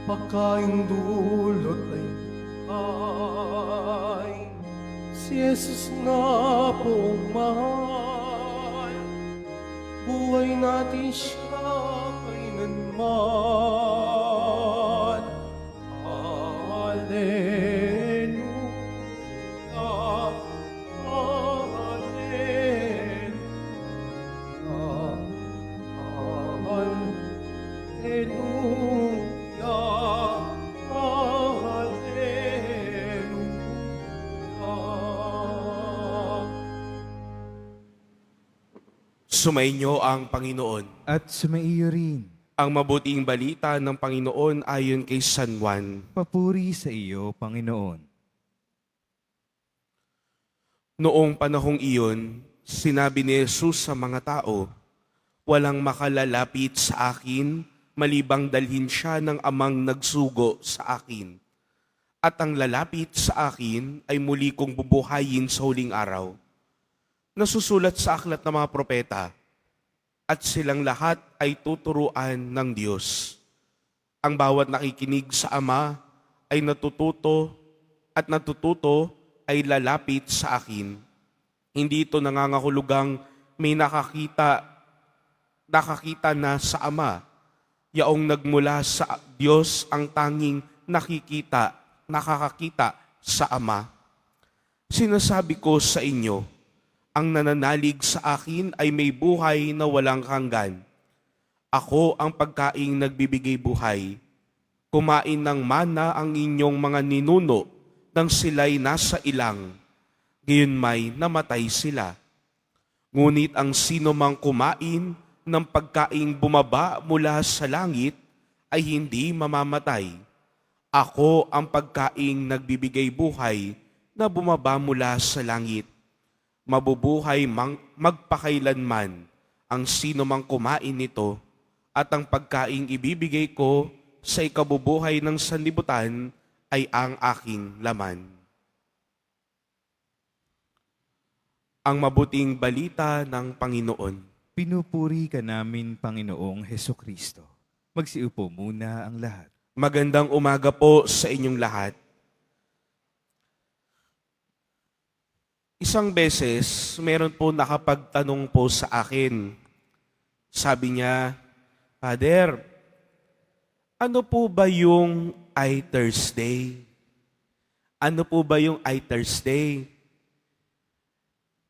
Pagkaing dulot ay si Jesus na pong mahal. Buhay natin siya kailanman. Hallelujah, hallelujah, hallelujah. Sumainyo ang Panginoon. At sumaiyo rin. Ang mabuting balita ng Panginoon ayon kay San Juan. Papuri sa iyo, Panginoon. Noong panahong iyon, sinabi ni Jesus sa mga tao, "Walang makalalapit sa akin, malibang dalhin siya ng amang nagsugo sa akin. At ang lalapit sa akin ay muli kong bubuhayin sa huling araw." Nasusulat sa aklat ng mga propeta, at silang lahat ay tuturuan ng Diyos. Ang bawat nakikinig sa Ama ay natututo at natututo ay lalapit sa akin. Hindi ito nangangahulugang may nakakita na sa Ama. Yaong nagmula sa Diyos ang tanging nakakakita sa Ama. Sinasabi ko sa inyo, ang nananalig sa akin ay may buhay na walang hanggan. Ako ang pagkaing nagbibigay buhay. Kumain ng mana ang inyong mga ninuno nang sila'y nasa ilang. Gayon may namatay sila. Ngunit ang sino mang kumain ng pagkaing bumaba mula sa langit ay hindi mamamatay. Ako ang pagkaing nagbibigay buhay na bumaba mula sa langit. Mabubuhay magpakailanman ang sino mang kumain nito, at ang pagkaing ibibigay ko sa ikabubuhay ng sanlibutan ay ang aking laman. Ang mabuting balita ng Panginoon. Pinupuri ka namin, Panginoong Hesukristo. Magsiupo muna ang lahat. Magandang umaga po sa inyong lahat. Isang beses, meron po nakapagtanong po sa akin. Sabi niya, "Father, ano po ba yung I-Thursday? Ano po ba yung I-Thursday?"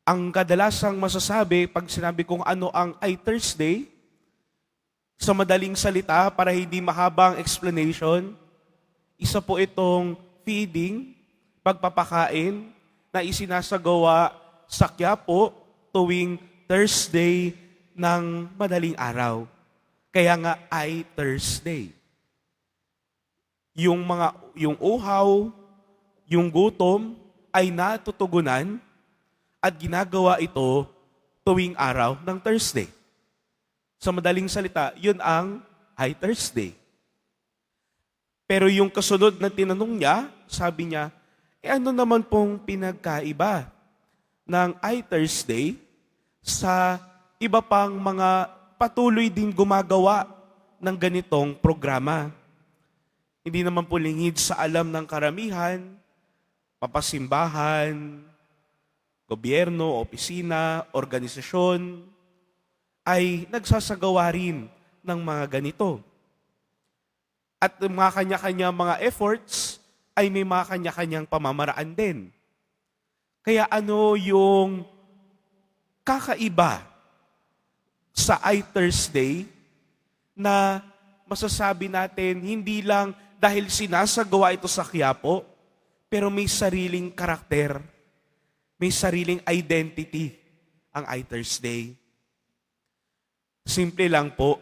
Ang kadalasang masasabi pag sinabi kong ano ang I-Thursday, sa madaling salita para hindi mahabang explanation, isa po itong feeding, pagpapakain, na isinasagawa sa Quiapo tuwing Thursday ng madaling araw. Kaya nga ay Thursday. Yung uhaw, yung gutom ay natutugunan at ginagawa ito tuwing araw ng Thursday. Sa madaling salita, yun ang High Thursday. Pero yung kasunod na tinanong niya, sabi niya, ano naman pong pinagkaiba ng I-Thursday sa iba pang mga patuloy din gumagawa ng ganitong programa? Hindi naman po lingid sa alam ng karamihan, papasimbahan, gobyerno, opisina, organisasyon, ay nagsasagawa rin ng mga ganito. At mga kanya-kanya mga efforts ay may mga kanya-kanyang pamamaraan din. Kaya ano yung kakaiba sa I-Thursday na masasabi natin hindi lang dahil sinasagawa ito sa Quiapo, pero may sariling karakter, may sariling identity ang I-Thursday. Simple lang po,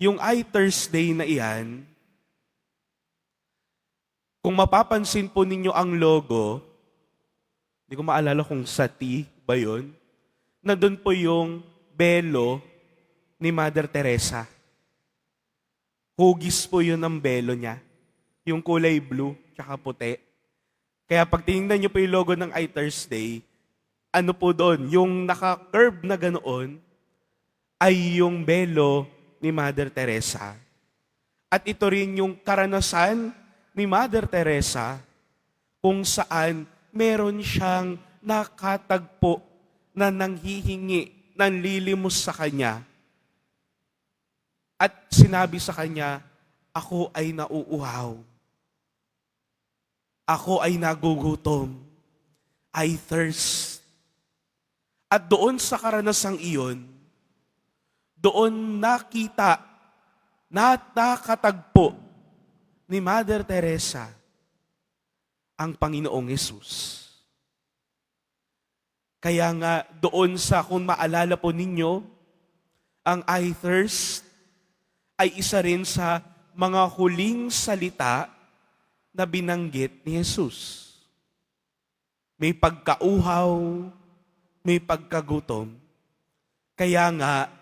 yung I-Thursday na iyan, kung mapapansin po ninyo ang logo, hindi ko maalala kung sati ba yun, nandun po yung belo ni Mother Teresa. Hugis po yun ng belo niya. Yung kulay blue, tsaka puti. Kaya pag tinignan niyo po yung logo ng I Thursday, ano po doon, yung naka-curve na ganoon, ay yung belo ni Mother Teresa. At ito rin yung karanasan ni Mother Teresa kung saan meron siyang nakatagpo na nanghihingi, nanlilimos sa kanya. At sinabi sa kanya, ako ay nauuhaw. Ako ay nagugutom. I thirst. At doon sa karanasang iyon, doon nakita, nakatagpo ni Mother Teresa ang Panginoong Hesus. Kaya nga doon sa, kung maalala po ninyo, ang I thirst ay isa rin sa mga huling salita na binanggit ni Jesus. May pagkauhaw, may pagkagutom. Kaya nga,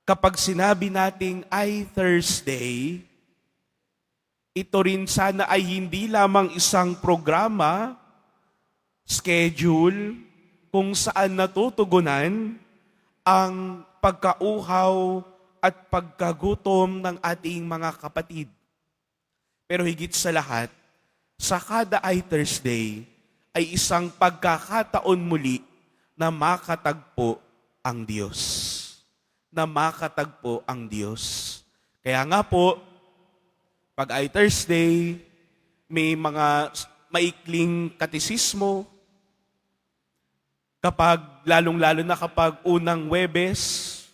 kapag sinabi nating I Thursday, ito rin sana ay hindi lamang isang programa, schedule, kung saan natutugunan ang pagkauhaw at pagkagutom ng ating mga kapatid. Pero higit sa lahat, sa kada I Thursday ay isang pagkakataon muli na makatagpo ang Diyos. Na makatagpo ang Diyos. Kaya nga po, pag I Thursday, may mga maikling katisismo. Lalong-lalo na kapag unang Huwebes,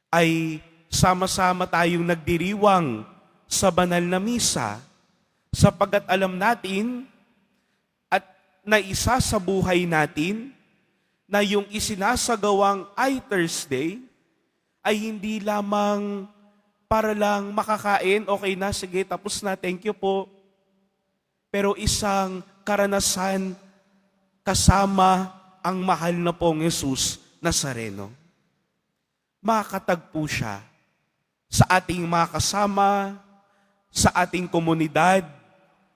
ay sama-sama tayong nagdiriwang sa banal na misa, sapagkat alam natin at naisa sa buhay natin na yung isinasagawang I Thursday ay hindi lamang para lang makakain, okay na, sige, tapos na, thank you po. Pero isang karanasan kasama ang mahal na pong Jesus Nazareno. Makatagpo siya sa ating mga kasama, sa ating komunidad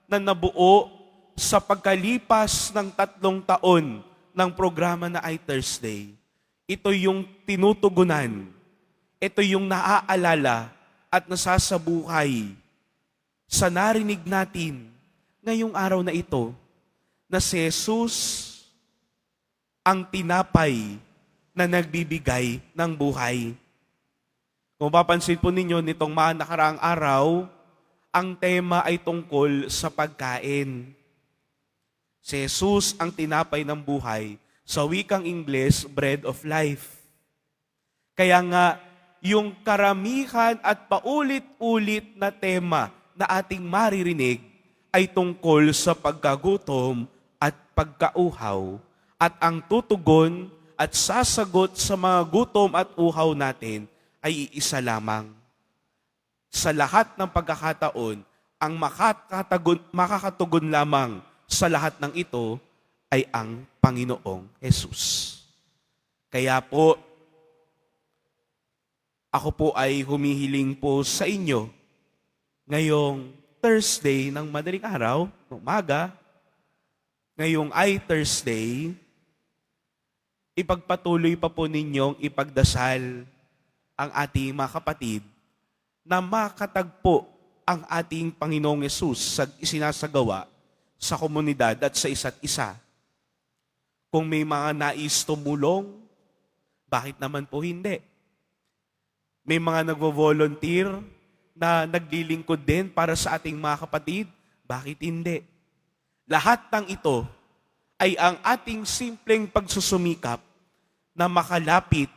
na nabuo sa pagkalipas ng 3 taon ng programa na I Thursday. Ito yung tinutugunan. Ito yung naaalala at nasasabuhay sa narinig natin ngayong araw na ito na si Jesus ang tinapay na nagbibigay ng buhay. Kung papansin po ninyo nitong mga nakaraang araw, ang tema ay tungkol sa pagkain. Si Jesus ang tinapay ng buhay. Sa wikang Ingles, bread of life. Kaya nga, yung karamihan at paulit-ulit na tema na ating maririnig ay tungkol sa pagkagutom at pagkauhaw. At ang tutugon at sasagot sa mga gutom at uhaw natin ay iisa lamang. Sa lahat ng pagkakataon, ang makakatugon lamang sa lahat ng ito ay ang Panginoong Hesus. Kaya po, ako po ay humihiling po sa inyo ngayong Thursday ng madaling araw, umaga, ngayong I Thursday, ipagpatuloy pa po ninyong ipagdasal ang ating mga kapatid na makatagpo ang ating Panginoong Hesus sa isinasagawa sa komunidad at sa isa't isa. Kung may mga nais tumulong, bakit naman po hindi? May mga nagvo-volunteer na naglilingkod din para sa ating mga kapatid, bakit hindi? Lahat ng ito ay ang ating simpleng pagsusumikap na makalapit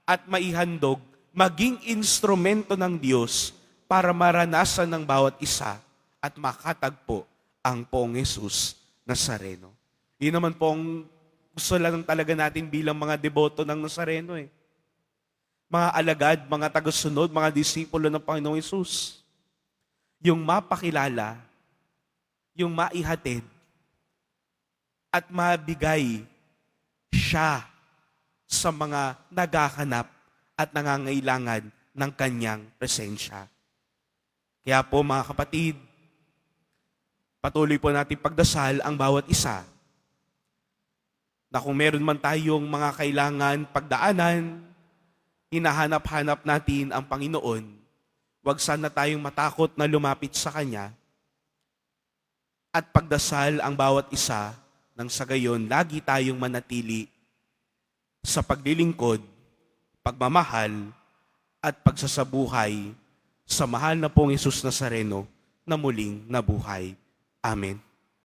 at maihandog maging instrumento ng Diyos para maranasan ng bawat isa at makatagpo ang Poong Jesus Nazareno. Yun naman pong gusto lang talaga natin bilang mga deboto ng Nazareno eh. Mga alagad, mga tagasunod, mga disipulo ng Panginoong Jesus. Yung mapakilala, yung maihatid, at mabigay siya sa mga naghahanap at nangangailangan ng kanyang presensya. Kaya po mga kapatid, patuloy po natin pagdasal ang bawat isa na kung meron man tayong mga kailangan pagdaanan, hinahanap-hanap natin ang Panginoon, huwag sana tayong matakot na lumapit sa Kanya at pagdasal ang bawat isa nang sa gayon lagi tayong manatili sa paglilingkod, pagmamahal at pagsasabuhay sa mahal na pong Hesus Nazareno na muling nabuhay. Amen.